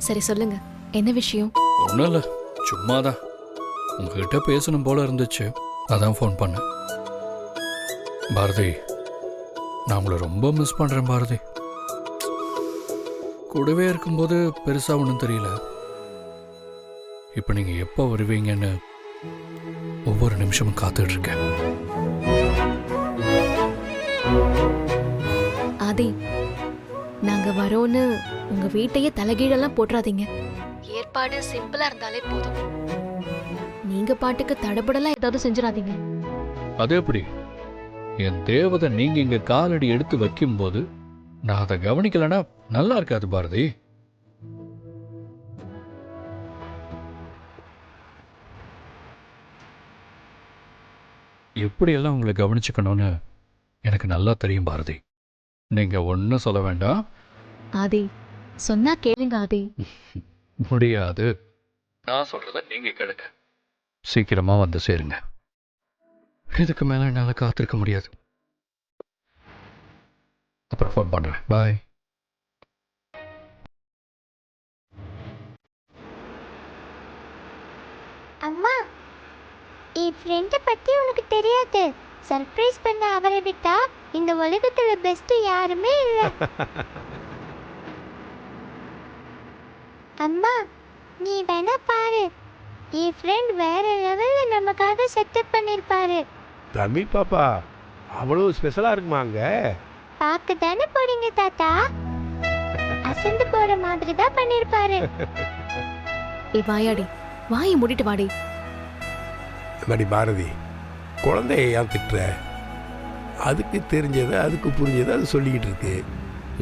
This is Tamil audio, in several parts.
சரி சொல்லுங்க, என்ன விஷயம்? ஒன்றும் இல்லை, சும்மாதான் உங்ககிட்ட பேசணும் போல இருந்துச்சு, அதான் ஃபோன் பண்ணேன். பாரதி, நான் உங்களை ரொம்ப மிஸ் பண்ணுறேன் பாரதி. கூடவே இருக்கும்போது பெருசாக ஒன்றும் தெரியல. இப்போ நீங்கள் எப்போ வருவீங்கன்னு ஒவ்வொரு நிமிஷமும் காத்துட்டு இருக்கேன். ஆதி, நாங்க வரோன்னு உங்க வீட்டையே தலைகீழெல்லாம் போட்டுறாதீங்க. ஏற்பாடு சிம்பிளா இருந்தாலே போதும். நீங்க பாட்டுக்கு தடபடலாம் ஏதாவது செஞ்சிடாதீங்க. அது எப்படி? என் தேவதை நீங்க இங்க காலடி எடுத்து வைக்கும்போது நான் அதை கவனிக்கலன்னா நல்லா இருக்காது பாரதி. எப்படியெல்லாம் உங்களை கவனிச்சுக்கணும்னு எனக்கு நல்லா தெரியும் பாரதி. நீங்க ஒன்றும் சொல்ல வேண்டாம். ஆதி, சொன்னா கேளுங்க ஆதி. முடியாது, நான் சொல்றத நீங்க கேளுங்க. சீக்கிரமா வந்து சேருங்க. இதுக்கு மேல என்னால் காத்திருக்க முடியாது. அப்புறம் ஃபோன் பண்றேன். பாய். அம்மா, என் ஃப்ரெண்டை பற்றி உனக்கு தெரியாது. சர்ப்ரைஸ் பண்ண அவரை விட்டா இந்த உலகத்தில் பெஸ்ட் யாருமே இல்லை. அம்மா, நீ வேணா பாரு, என் ஃப்ரெண்ட் வேற லெவலில் நமக்காக செட்டப் பண்ணியிருப்பாரு. தமிழ் பாப்பா அவ்வளோ ஸ்பெஷலாக இருக்குமாங்க? பார்க்க தானே போறீங்க தாத்தா, அசந்து போற மாதிரி தான் பண்ணியிருப்பாரு. ஏ வாயாடி, வாயை மூடிட்டு வாடி. மடி பாரதி, குழந்தைய ஏன் திட்டுற? அதுக்கு தெரிஞ்சதை அதுக்கு புரிஞ்சதை அது சொல்லிக்கிட்டு இருக்கு.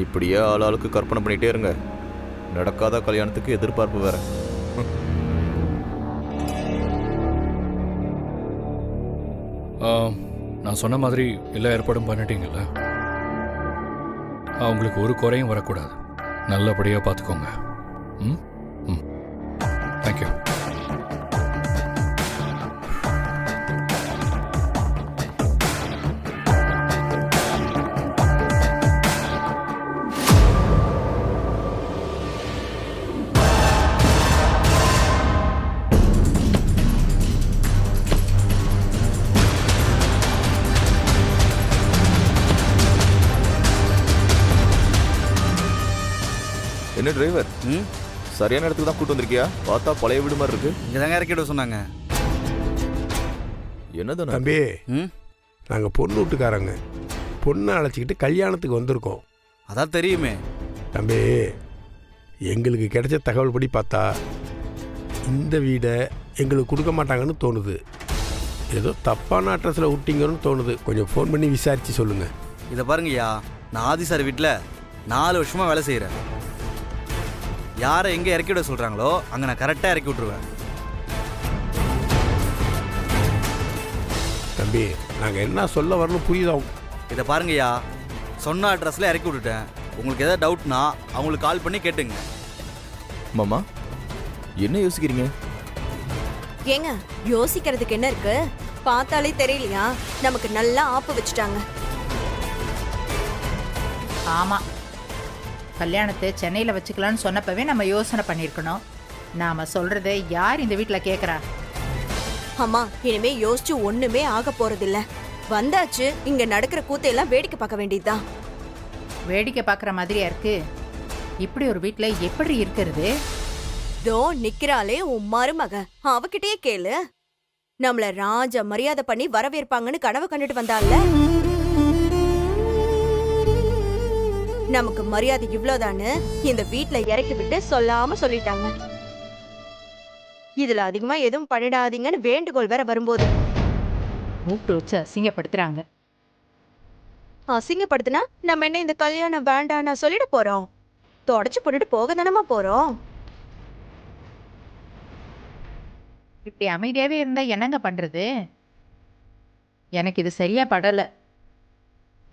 இப்படியே ஆளாளுக்கு கற்பனை பண்ணிகிட்டே இருங்க. நடக்காத கல்யாணத்துக்கு எதிர்பார்ப்பு வேற. நான் சொன்ன மாதிரி எல்லா ஏற்பாடும் பண்ணிட்டீங்கல்ல? அவங்களுக்கு ஒரு குறையும் வரக்கூடாது. நல்லபடியாக பார்த்துக்கோங்க. ம் ம் தேங்க்யூ. என்ன டிரைவர், சரியான இடத்துக்கு தான் கூட்டு வந்திருக்கியா? பார்த்தா பழைய வீடு மாதிரி இருக்கு. இங்கே தாங்க இறக்கிட சொன்னாங்க. என்னது தம்பி, நாங்கள் பொண்ணு வீட்டுக்காரங்க. பொண்ணை அழைச்சிக்கிட்டு கல்யாணத்துக்கு வந்திருக்கோம். அதான் தெரியுமே. தம்பி, எங்களுக்கு கிடைச்ச தகவல் படி பார்த்தா இந்த வீடை எங்களுக்கு கொடுக்க மாட்டாங்கன்னு தோணுது. ஏதோ தப்பான அட்ரஸில் விட்டீங்கன்னு தோணுது. கொஞ்சம் ஃபோன் பண்ணி விசாரித்து சொல்லுங்கள். இதை பாருங்கய்யா, நான் ஆதி சார் வீட்டில் 4 வருஷமாக வேலை செய்கிறேன். யாரை எங்கே இறக்கி விட சொல்கிறாங்களோ அங்கே நான் கரெக்டாக இறக்கி விட்ருவேன். தம்பி, நாங்கள் என்ன சொல்ல வரணும் புரியுதா? இதை பாருங்கய்யா, சொன்ன அட்ரஸில் இறக்கி விட்டுட்டேன். உங்களுக்கு எதாவது டவுட்னா அவங்களுக்கு கால் பண்ணி கேட்டுங்க. மாமா, என்ன யோசிக்கிறீங்க? ஏங்க, யோசிக்கிறதுக்கு என்ன இருக்கு? பார்த்தாலே தெரியலையா, நமக்கு நல்லா ஆப்பு வச்சுட்டாங்க. ஆமா, கல்யாணத்தை சென்னையில் வச்சுக்கலான்னு சொன்னப்பவே நம்ம யோசனை பண்ணியிருக்கணும். நாம சொல்றதை யார் இந்த வீட்டில் கேட்குறா? அம்மா, இனிமே யோசிச்சு ஒண்ணுமே ஆக போறதில்ல. வந்தாச்சு, இங்க நடக்கிற கூத்தையெல்லாம் வேடிக்கை பார்க்க வேண்டியதுதான். வேடிக்கை பார்க்குற மாதிரியா இருக்கு? இப்படி ஒரு வீட்டில் எப்படி இருக்கிறது? தோ நிக்கிறாளே உன் மருமக, அவகிட்டயே கேளு. நம்மள ராஜ மரியாதை பண்ணி வரவேற்பாங்கன்னு கனவு கண்டுட்டு வந்தால. நமக்கு மரியாதை இவ்வளவுதான்னு இந்த வீட்ல இறக்கி விட்டு சொல்லாம சொல்லிட்டாங்க. இதுல அதிகமா எதுவும் பண்ணிடாதீங்கன்னு வேண்டுகோள் வேற வரும்போது கூப்பிட்டு வச்சு அசிங்கப்படுத்துறாங்க. அசிங்கப்படுத்தினா நம்ம என்ன இந்த கல்யாணம் வேண்டான்னு சொல்லிட போறோம்? தொடச்சு போட்டுட்டு போக தானமா போறோம். இப்படி அமைதியாவே இருந்தா என்னங்க பண்றது? எனக்கு இது சரியா படல.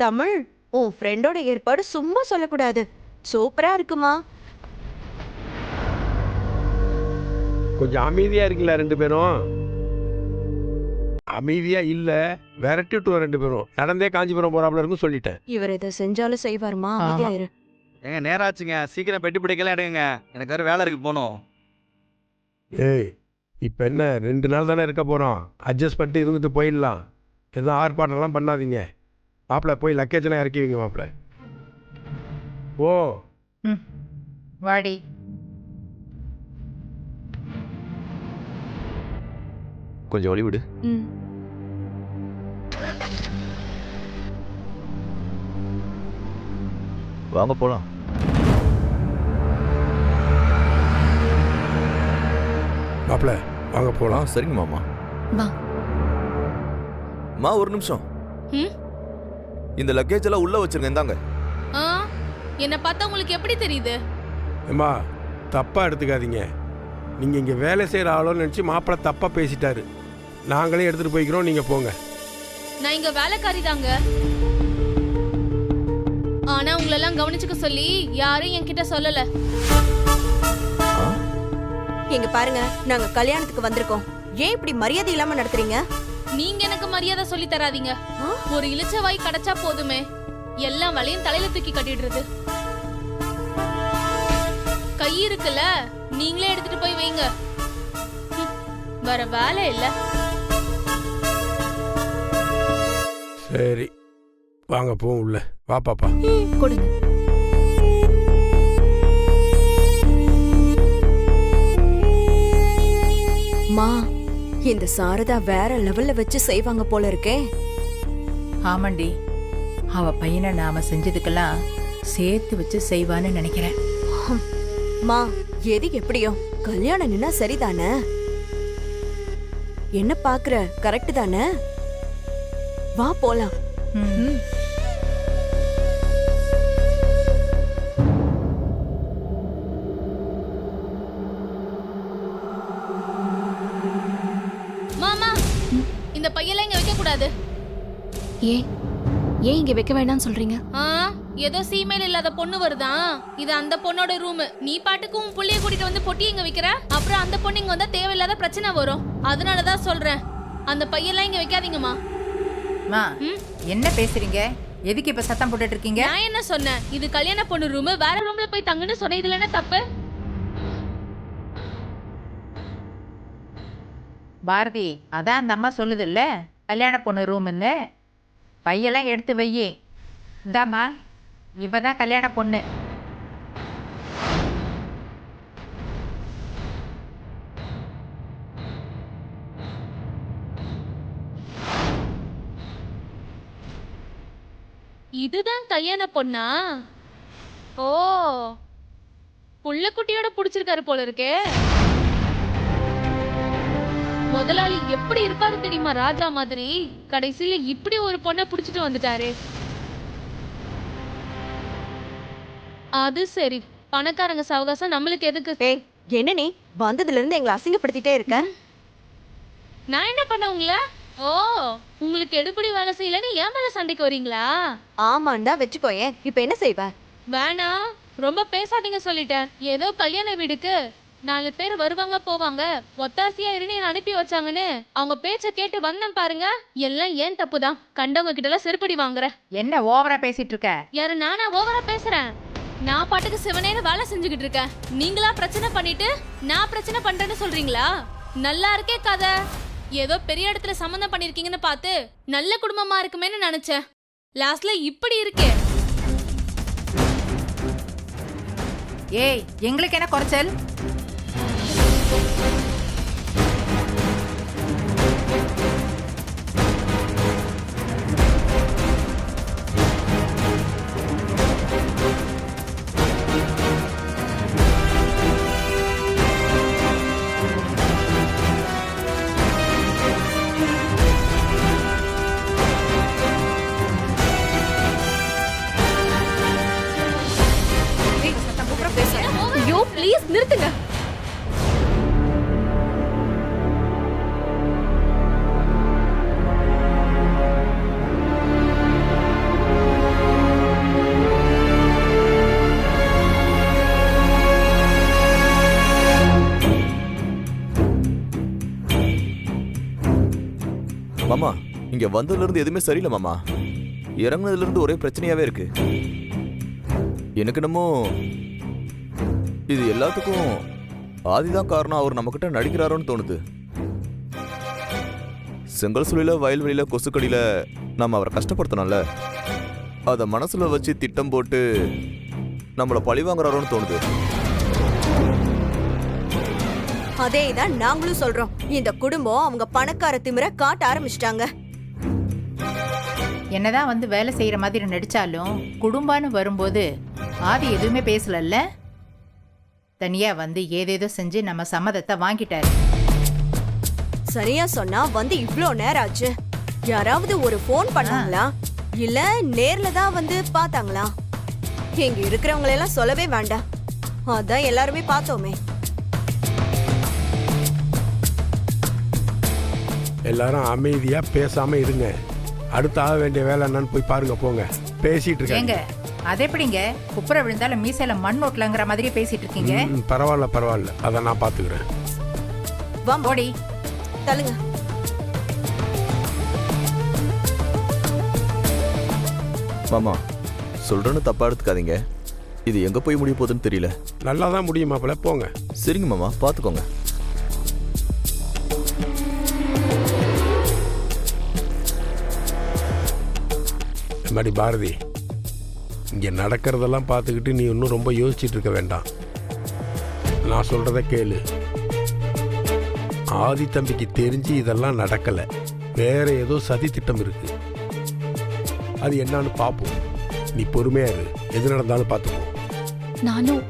தமிழ், உன் ஃப்ரெண்டோட ஏற்பாடு சும்மா சொல்லக்கூடாது. சூப்பரா இருக்குமா? கொஞ்சம் அமைதியாக இருக்கீங்களா ரெண்டு பேரும்? அமைதியாக இல்லை, விரட்டி விட்டு 2 பேரும். நடந்தே காஞ்சிபுரம் போகிறாப்புல இருக்குன்னு சொல்லிட்டேன். இவர் இதை செஞ்சாலும் செய்வாருமா? அமைதியாயிரு. ஏங்க நேரம் ஆச்சுங்க, சீக்கிரம் பெட்டி பிடிக்கலாம் எடுங்க, எனக்கு வேறு வேலை இருக்கு போகணும். ஏய் இப்போ என்ன 2 நாள் தானே இருக்க போகிறோம், அட்ஜஸ்ட் பண்ணிட்டு இருந்துட்டு போயிடலாம். எதுவும் ஆர்ப்பாட்டம்லாம் பண்ணாதீங்க. மாப்பிள்ள போய் லக்கேஜெல்லாம் இறக்கி வைங்க மாப்பிள்ள. ஓ ம் வாடி. கொஞ்சம் வழி விடு. ம். வாங்க போகலாம். மாப்பிள்ள வாங்க போகலாம். சரிங்க மாமா. வா. மா ஒரு நிமிஷம். ம்? இந்த லக்கேஜ் எல்லாம் உள்ள வச்சிருங்க. இந்தாங்க. ஆ என்ன பார்த்தா உங்களுக்கு எப்படி தெரியுது? ஏம்மா தப்பாக எடுத்துக்காதீங்க. நீங்கள் இங்கே வேலை செய்கிற ஆளோன்னு நினச்சி மாப்பிள்ளை தப்பாக பேசிட்டாரு. நாங்களே எடுத்துகிட்டு போய்க்கிறோம், நீங்கள் போங்க. நான் இங்க வேலைக்காரி தாங்க. ஆனா உங்களெல்லாம் கவனிச்சுக்க சொல்லி யாரும் என்கிட்ட சொல்லல. எங்க பாருங்க, நாங்க கல்யாணத்துக்கு வந்திருக்கோம். ஏன் இப்படி மரியாதை இல்லாம நடத்துறீங்க? நீங்க எனக்கு மரியாதை சொல்லி தராதீங்க. ஒரு இளிச்ச வாய் கிடைச்சா போதுமே, எல்லா வலையும் தலையில தூக்கி கட்டிடுறது. கை இருக்குல்ல, நீங்களே எடுத்துட்டு போய் வைங்க. வர வேலை இல்ல. சரி வாங்க போவோம் உள்ள. வா பாப்பா. கொடுங்க. மா, இந்த சாரதா வேற லெவல்ல வச்சு செய்வாங்க போல இருக்கே. ஆமாண்டி, அவ பையனை நாம செஞ்சதுக்கெல்லாம் சேர்த்து வச்சு செய்வான்னு நினைக்கிறேன். மா, எது எப்படியோ கல்யாணம் நின்னா சரிதானே? என்ன பாக்குற, கரெக்ட் தானே? வா போலாம். ம். மாமா, இந்த பையெல்லாம் இங்க வைக்க கூடாது. ஏன் ஏன் இங்க வைக்க வேண்டாம்னு சொல்றீங்க? ஏதோ சீமையில் இல்லாத பொண்ணு வருதான், இது அந்த பொண்ணோட ரூம். நீ பாட்டுக்கு உன் புள்ளைய கூட்டிட்டு வந்து பொட்டி இங்க வைக்கிற, அப்புறம் அந்த பொண்ணு இங்க வந்தா தேவையில்லாத பிரச்சனை வரும். அதனாலதான் சொல்றேன், அந்த பையெல்லாம் இங்க வைக்காதீங்கம்மா. மா, என்ன பேசுறீங்க? எதுக்கு இப்ப சத்தம் போட்டுட்டு இருக்கீங்க? நான் என்ன சொன்னேன்? இது கல்யாண பொண்ணு ரூம், வேற ரூம்ல போய் தங்குன்னு சொன்ன. இதுல என்ன தப்பு? பாரதி, அதான் அந்த அம்மா சொல்லுது இல்ல, கல்யாண பொண்ணு ரூம்னு. பையெல்லாம் எடுத்து வையே. இந்தாம்மா, இவதான் கல்யாண பொண்ணு. இதுதான் கல்யாண பொண்ணா? ஓ, புள்ள குட்டியோட புடிச்சிருக்காரு போல இருக்கே. முதலாளி எப்படி இருப்பாரு தெரியுமா? ராஜா மாதிரி. கடைசியில இப்படி ஒரு பொண்ணை புடிச்சிட்டு வந்துட்டாரு. அது சரி, பணக்காரங்க சவகாசம் நம்மளுக்கு எதுக்கு? ஏய், என்ன நீ வந்ததுல இருந்து எங்களை அசிங்கப்படுத்திட்டே இருக்க? நான் என்ன பண்ண உங்கள? ஓ, உங்களுக்கு எடுபடி வேலை செய்யலன்னு என் மேல சண்டைக்கு வரீங்களா? ஆமாண்டா, வச்சுக்கோயேன். இப்ப என்ன செய்வ? வேணாம், ரொம்ப பேசாதீங்க சொல்லிட்டேன். ஏதோ கல்யாண வீடுக்கு 4 பேர் வருவாங்க போவாங்க, ஒத்தாசியா இருந்து அனுப்பி வச்சாங்கன்னு அவங்க பேச்ச கேட்டு வந்தேன் பாருங்க. எல்லாம் ஏன் தப்புதான். கண்டவங்க கிட்ட எல்லாம் செருப்படி வாங்குறேன். என்ன ஓவரா பேசிட்டு இருக்க? யாரு நானா ஓவரா பேசுறேன்? நான் பாட்டுக்கு சிவனேன்னு வேலை செஞ்சுக்கிட்டு இருக்கேன். நீங்களா பிரச்சனை பண்ணிட்டு நான் பிரச்சனை பண்றேன்னு சொல்றீங்களா? நல்லா இருக்கே கதை. ஏதோ பெரிய இடத்துல சம்மந்தம் பண்ணிருக்கீங்கன்னு பார்த்து நல்ல குடும்பமா இருக்குமேன்னு நினைச்சேன். லாஸ்ட்ல இப்படி இருக்கே. ஏய், எங்களுக்கு என்ன குறைச்சல்? ஐயோ ப்ளீஸ் நிறுத்துங்க. மாமா, இங்க வந்ததுல இருந்து எதுவுமே சரியில்லை மாமா. இறங்குனதுல இருந்து ஒரே பிரச்சனையாவே இருக்கு. எனக்கு என்னமோ இது எல்லாத்துக்கும் ஆதிதான் காரணம். அவர் நம்மக்கிட்ட நடிக்கிறாரோன்னு தோணுது. செங்கல் சூழல வயல்வெளியில கொசுக்கடியில நம்ம அவரை கஷ்டப்படுத்தணும்ல, அதை மனசுல வச்சு திட்டம் போட்டு நம்மளை பழி வாங்குறாரோன்னு தோணுது. அதே தான் நாங்களும் சொல்றோம். இந்த குடும்பம் அவங்க பணக்கார திமிர காட்ட ஆரம்பிச்சிட்டாங்க. என்னதான் வந்து வேலை செய்யற மாதிரி நடிச்சாலும் குடும்பம்னு வரும்போது ஆதி எதுவுமே பேசலல்ல. தனியா வந்து ஏதேதோ செஞ்சு நம்ம சம்மதத்தை வாங்கிட்டாரு. சரியா சொன்னா வந்து இவ்ளோ நேரம் ஆச்சு. யாராவது ஒரு ஃபோன் பண்ணாங்களா இல்ல நேர்ல தான் வந்து பார்த்தாங்களா? இங்க இருக்கிறவங்க எல்லாம் சொல்லவே வேண்டாம். அதான் எல்லாருமே பார்த்தோமே. எல்லாரும் அமைதியா பேசாம இருங்க. அடுத்து ஆக வேண்டிய வேலை என்னன்னு போய் பாருங்க. போங்க, பேசிட்டு ஏங்க இருக்காங்க. அது எப்படிங்க குப்புற விழுந்தாலும் மீசையில மண் ஓட்டலங்கிற மாதிரியே பேசிட்டு இருக்கீங்க? பரவாயில்ல பரவாயில்ல, அதை நான் பாத்துக்கிறேன். வா போடி. தள்ளுங்க. மாமா, சொல்றேன்னு தப்பா எடுத்துக்காதீங்க. இது எங்க போய் முடிய போகுதுன்னு தெரியல. நல்லா தான் முடியும் மாப்பிள்ள, போங்க. சரிங்க மாமா, பார்த்துக்கோங்க. மாதிரி பாரதி, இங்க நடக்கிறதெல்லாம் பார்த்துக்கிட்டு நீ இன்னும் ரொம்ப யோசிச்சுட்டு இருக்க வேண்டாம். நான் சொல்றத கேளு. ஆதி தம்பிக்கு தெரிஞ்சு இதெல்லாம் நடக்கல, வேற ஏதோ சதி திட்டம் இருக்கு. அது என்னன்னு பார்ப்போம். நீ பொறுமையா இரு, எது நடந்தாலும் பார்த்துப்போம். நானும்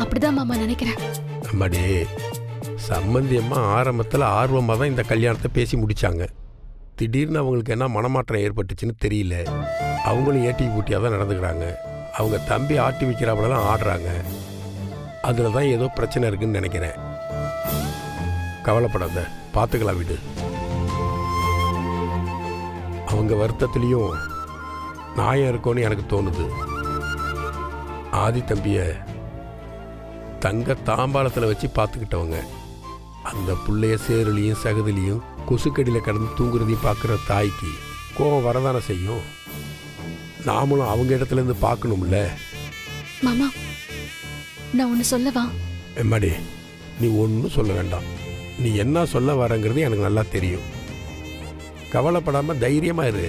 அப்படிதான் மாமா நினைக்கிறேன். அம்மாடி, சம்பந்தி அம்மா ஆரம்பத்தில் ஆர்வமாக தான் இந்த கல்யாணத்தை பேசி முடிச்சாங்க. திடீர்னு அவங்களுக்கு என்ன மனமாற்றம் ஏற்பட்டுச்சுன்னு தெரியல. அவங்களும் ஏட்டி பூட்டியாக தான் நடந்துக்கிறாங்க. அவங்க தம்பி ஆட்டி வைக்கிறாப்புலலாம் ஆடுறாங்க. அதில் தான் ஏதோ பிரச்சனை இருக்குன்னு நினைக்கிறேன். கவலைப்படாத, பார்த்துக்கலாம் விடு. அவங்க வருத்தத்துலேயும் நியாயம் இருக்கும்னு எனக்கு தோணுது. ஆதி தம்பிய தங்க தாம்பாளத்தில் வச்சு பார்த்துக்கிட்டவங்க, அந்த பிள்ளைய சேருலையும் சகதிலையும் கொசுக்கடியில் கடந்து தூங்குறதையும் பார்க்குற தாய்க்கு கோபம் வரதானே செய்யும். நாமளும் அவங்க இடத்துலேருந்து பார்க்கணும்ல. மாமா, நான் ஒன்று சொல்லவா? எம்மாடி, நீ ஒன்றும் சொல்ல வேண்டாம். நீ என்ன சொல்ல வரங்கிறது எனக்கு நல்லா தெரியும். கவலைப்படாமல் தைரியமாக இரு.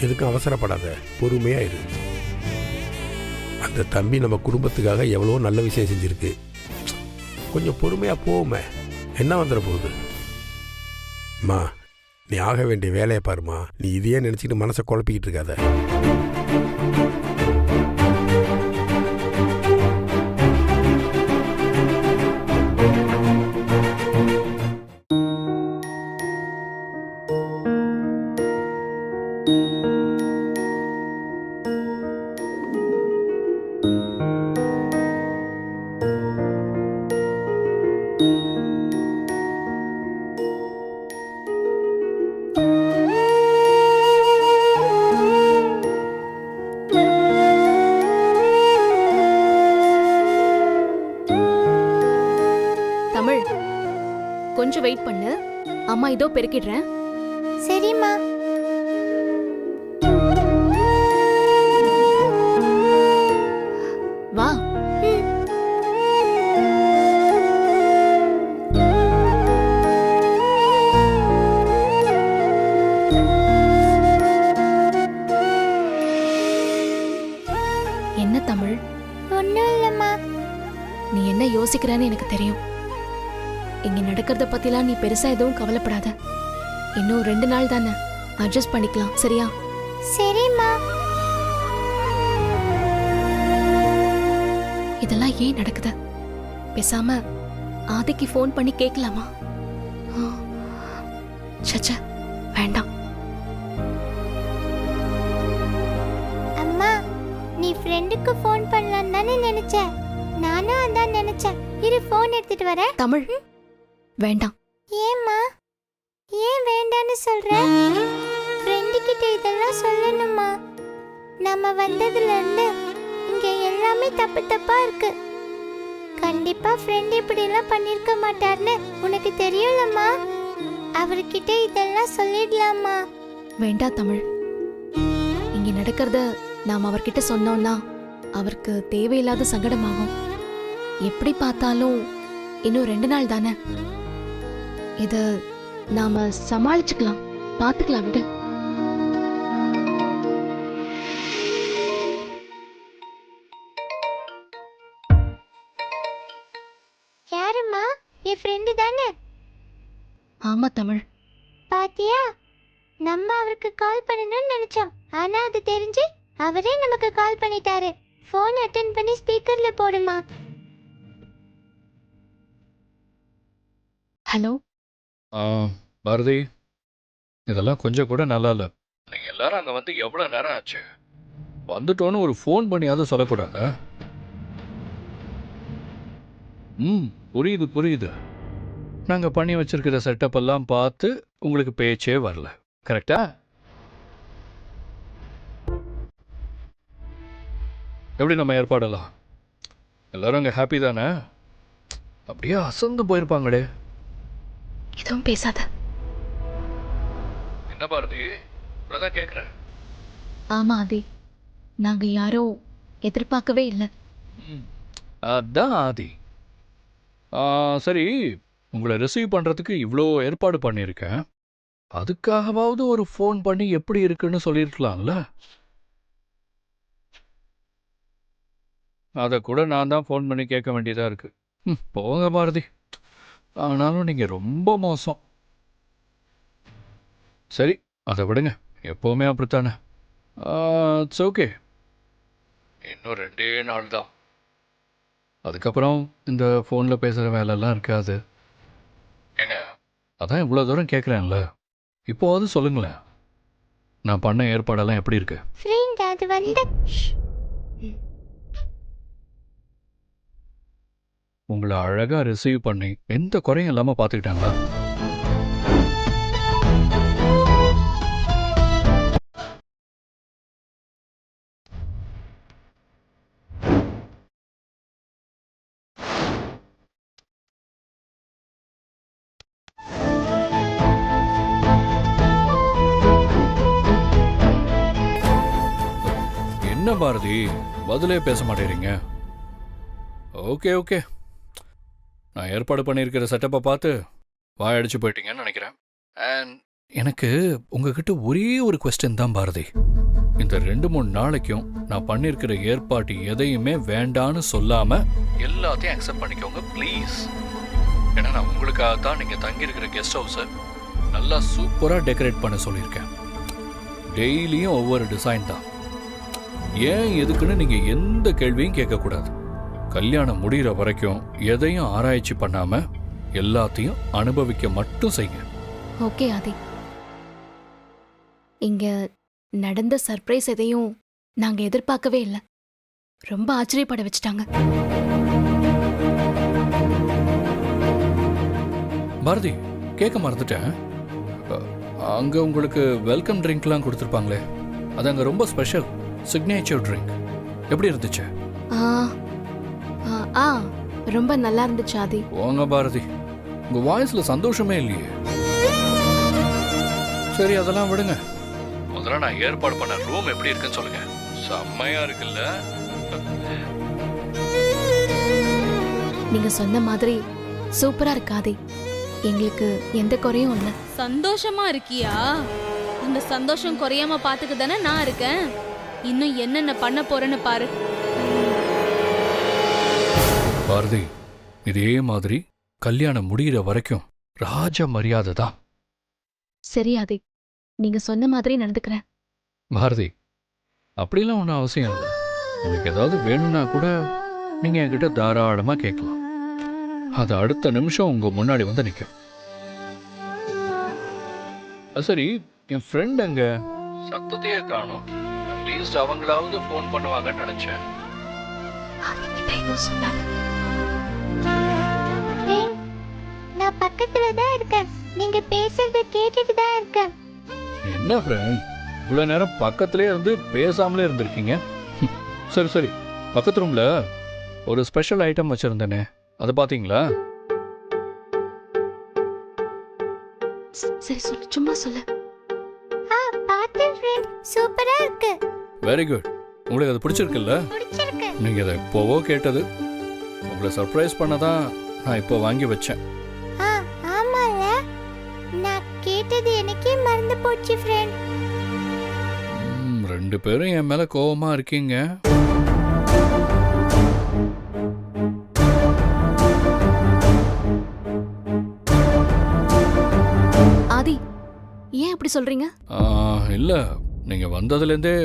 எதுக்கும் அவசரப்படாத, பொறுமையாக இரு. அந்த தம்பி நம்ம குடும்பத்துக்காக எவ்வளோ நல்ல விஷயம் செஞ்சுருக்கு. கொஞ்சம் பொறுமையாக போவோமே, என்ன வந்துட போகுது? அம்மா, நீ ஆக வேண்டிய வேலையை பாருமா. நீ இதையே நினச்சிக்கிட்டு மனசை குழப்பிக்கிட்டு இருக்காத. தமிழ், கொஞ்சம் வெயிட் பண்ணு. அம்மா இதோ பெருக்கிடுறேன். சரிம்மா. வா. என்ன தமிழ்? ஒன்றும் இல்லைம்மா. நீ என்ன யோசிக்கிறேன்னு எனக்கு தெரியும். இங்க நடக்கிறத பத்திலாம் நீ பெருசா எதுவும் கவலைப்படாத. இன்னும் 2 நாள் தானே, அட்ஜஸ்ட் பண்ணிக்கலாம். சரியா? சரிம்மா. இதெல்லாம் ஏன் நடக்குது? பேசாம ஆதிக்கு ஃபோன் பண்ணி கேட்கலாமா? சச்ச, வேண்டாம். அம்மா, நீ ஃப்ரெண்டுக்கு ஃபோன் பண்ணலாம் தானே நினைச்ச? நானும் அதான் நினைச்சேன். இரு, ஃபோன் எடுத்துட்டு வரேன். தமிழ், வேண்டாம். ஏம்மா, ஏன் வேண்டான்னு சொல்ற? ஃப்ரெண்டு கிட்ட இதெல்லாம் சொல்லணுமா? நம்ம வந்ததுல இருந்து இங்க எல்லாமே தப்பு தப்பா இருக்கு. கண்டிப்பா ஃப்ரெண்ட் இப்படி எல்லாம் பண்ணிருக்க மாட்டார்னு உனக்கு தெரியும்லம்மா. அவர்கிட்ட இதெல்லாம் சொல்லிடலாமா? வேண்டாம் தமிழ். இங்க நடக்கிறத நாம அவர்கிட்ட சொன்னோம்னா அவருக்கு தேவையில்லாத சங்கடமாகும். எப்படி பார்த்தாலும் இன்னும் 2 நாள் தானே. இத நாம சமாளிச்சுக்கலாம், பார்த்துக்கலாம் விடு. யாரும்மா? என் ஃப்ரெண்டு தானே? ஆமா தமிழ். பாத்தியா, நம்ம அவருக்கு கால் பண்ணணும்னு நினைச்சோம். ஆனா அது தெரிஞ்சு அவரே நமக்கு கால் பண்ணிட்டாரு. ஃபோன் அட்டென்ட் பண்ணி ஸ்பீக்கர்ல போடுமா. ஹலோ பாரதி, இதெல்லாம் கொஞ்சம் கூட நல்லா இல்லை. நீங்கள் எல்லாரும் அங்கே வந்து எவ்வளோ நேரம் ஆச்சு? வந்துட்டோன்னு ஒரு ஃபோன் பண்ணியாவது சொல்லக்கூடாதா? புரியுது புரியுது. நாங்கள் பண்ணி வச்சிருக்கிற செட்டப் எல்லாம் பார்த்து உங்களுக்கு பேச்சே வரல, கரெக்டா? எப்படி நம்ம ஏற்பாடெல்லாம்? எல்லாரும் அங்கே ஹாப்பி தானே? அப்படியே அசந்து போயிருப்பாங்களே. எதுவும் பேசாத. என்ன பாரதி, அதான் கேட்குறேன். ஆமா ஆதி, நாங்க யாரும் எதிர்பார்க்கவே இல்லை. அதான் ஆதி. சரி, உங்களை ரிசீவ் பண்ணுறதுக்கு இவ்வளோ ஏற்பாடு பண்ணியிருக்கேன். அதுக்காகவாவது ஒரு ஃபோன் பண்ணி எப்படி இருக்குன்னு சொல்லியிருக்கலாம்ல. அதை கூட நான் தான் ஃபோன் பண்ணி கேட்க வேண்டியதாக இருக்கு. போங்க பாரதி, ஆனாலும் நீங்கள் ரொம்ப மோசம். சரி, அதை விடுங்க, எப்போவுமே அப்படித்தானே. It's okay. இன்னும் 2 நாள் தான். அதுக்கப்புறம் இந்த ஃபோனில் பேசுகிற வேலைலாம் இருக்காது. ஏங்க, அதான் இவ்வளோ தூரம் கேட்குறேன்ல, இப்போவாது சொல்லுங்களேன், நான் பண்ண ஏற்பாடெல்லாம் எப்படி இருக்கு? ஃப்ரெண்ட் அது வந்து உங்களை அழகாக ரிசீவ் பண்ணி எந்த குறையும் இல்லாமல் பார்த்துக்கிட்டாங்களா? என்ன பாரதி, பதிலே பேச மாட்டேறீங்க? ஓகே ஓகே, நான் ஏற்பாடு பண்ணியிருக்கிற செட்டப்பை பார்த்து வாயடிச்சு போயிட்டீங்கன்னு நினைக்கிறேன். அண்ட் எனக்கு உங்ககிட்ட ஒரே ஒரு கொஸ்டின் தான் பாரதி. இந்த 2-3 நாளைக்கும் நான் பண்ணியிருக்கிற ஏற்பாடு எதையுமே வேண்டான்னு சொல்லாமல் எல்லாத்தையும் அக்செப்ட் பண்ணிக்கோங்க ப்ளீஸ். ஏன்னா நான் உங்களுக்காக தான் நீங்கள் தங்கியிருக்கிற கெஸ்ட் ஹவுஸை நல்லா சூப்பராக டெக்கரேட் பண்ண சொல்லியிருக்கேன். டெய்லியும் ஒவ்வொரு டிசைன் தான். ஏன் எதுக்குன்னு நீங்கள் எந்த கேள்வியும் கேட்கக்கூடாது. கல்யாணம் முடிகிற வரைக்கும் எதையும் ஆராய்ச்சி பண்ணாம எல்லாத்தையும் அனுபவிக்க மட்டும் செய்யுங்க. ஓகே ஆதி. இங்க நடந்த சர்ப்ரைஸ் எதையும் நாங்க எதிர்பார்க்கவே இல்லை. ரொம்ப ஆச்சரியப்பட வச்சுட்டாங்க. பாரதி, கேட்க மறந்துட்டேன். அங்க உங்களுக்கு வெல்கம் ட்ரிங்க்லாம் கொடுத்துருப்பாங்களே, அது அங்க ரொம்ப ஸ்பெஷல் சிக்னேச்சர் ட்ரிங்க். எப்படி இருந்துச்சு? ரொம்ப நல்லா இருந்துச்சு ஆதி. போங்க பாரதி, உங்க வாய்ஸ்ல சந்தோஷமே இல்லையே. சரி, அதெல்லாம் விடுங்க. முதல்ல நான் ஏற்பாடு பண்ண ரூம் எப்படி இருக்குன்னு சொல்லுங்க. செம்மையா இருக்குல்ல? நீங்க சொன்ன மாதிரி சூப்பரா இருக்காதே. எங்களுக்கு எந்த குறையும் இல்லை. சந்தோஷமா இருக்கியா? அந்த சந்தோஷம் குறையாம பாத்துக்க தானே நான் இருக்கேன். இன்னும் என்னென்ன பண்ண போறேன்னு பாரு. பாரதி, இதே மாதிரி கல்யாணம் முடிகிற வரைக்கும் ராஜ மரியாதை தான். சரி ஆதி, நீங்க சொன்ன மாதிரி நடந்துக்கிறேன். பாரதி, அப்படிலாம் ஒன்றும் அவசியம் இல்லை. உங்களுக்கு ஏதாவது வேணும்னா கூட நீங்கள் என்கிட்ட தாராளமாக கேட்கலாம். அது அடுத்த நிமிஷம் உங்கள் முன்னாடி வந்து நிற்கும். சரி, என் ஃப்ரெண்ட் அங்கே சத்தத்தையே காணும். அட்லீஸ்ட் அவங்களாவது ஃபோன் பண்ணுவாங்கன்னு நினச்சேன். நான் பக்கத்துல தான் இருக்கேன். நீங்க பேசுறத கேட்டுட்டு தான் இருக்கேன். என்ன ஃப்ரெண்ட், இவ்வளோ நேரம் பக்கத்துலேயே இருந்து பேசாமலே இருந்திருக்கீங்க. சரி சரி, பக்கத்து ரூமில் ஒரு ஸ்பெஷல் ஐட்டம் வச்சுருந்தேனே, அதை பார்த்தீங்களா? சரி சொல்லு, சும்மா சொல்லு. பார்த்தேன் ஃப்ரெண்ட், சூப்பரா இருக்கு. Very good. உங்களுக்கு அது பிடிச்சிருக்குல்ல? பிடிச்சிருக்கு. நீங்கள் இதை இப்போவோ கேட்டது. உங்களை சர்ப்ரைஸ் பண்ண தான் நான் இப்போ வாங்கி வச்சேன். ஆ ஆமால, நான் கேட்டது எனக்கே மறந்து போச்சு ஃப்ரெண்ட். 2 பேரும் என் மேலே கோவமாக இருக்கீங்க. ஆதி, ஏன் அப்படி சொல்றீங்க? இல்லை, நீங்கள் வந்ததுலேருந்தே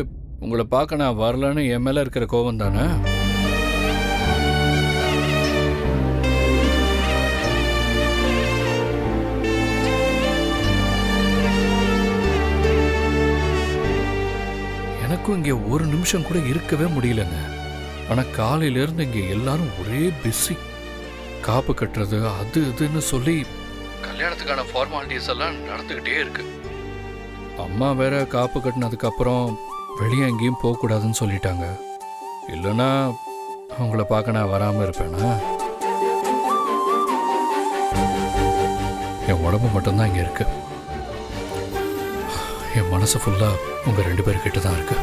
உங்களை பார்க்க நான் வரலன்னு என் மேலே இருக்கிற கோவம் தானே? எனக்கும் இங்கே ஒரு நிமிஷம் கூட இருக்கவே முடியலங்க. ஆனால் காலையிலேருந்து இங்கே எல்லாரும் ஒரே பிஸி. காப்பு கட்டுறது அது இதுன்னு சொல்லி கல்யாணத்துக்கான ஃபார்மாலிட்டிஸ் எல்லாம் நடந்துக்கிட்டே இருக்கு. அம்மா வேற காப்பு கட்டினதுக்கப்புறம் வெளியே எங்கேயும் போகக்கூடாதுன்னு சொல்லிட்டாங்க. இல்லைன்னா அவங்கள பார்க்க நான் வராமல் இருப்பேனா? என் உடம்பு மட்டும்தான் இங்கே இருக்கு. என் மனசு ஃபுல்லாக உங்கள் 2 பேர்கிட்ட தான் இருக்கு.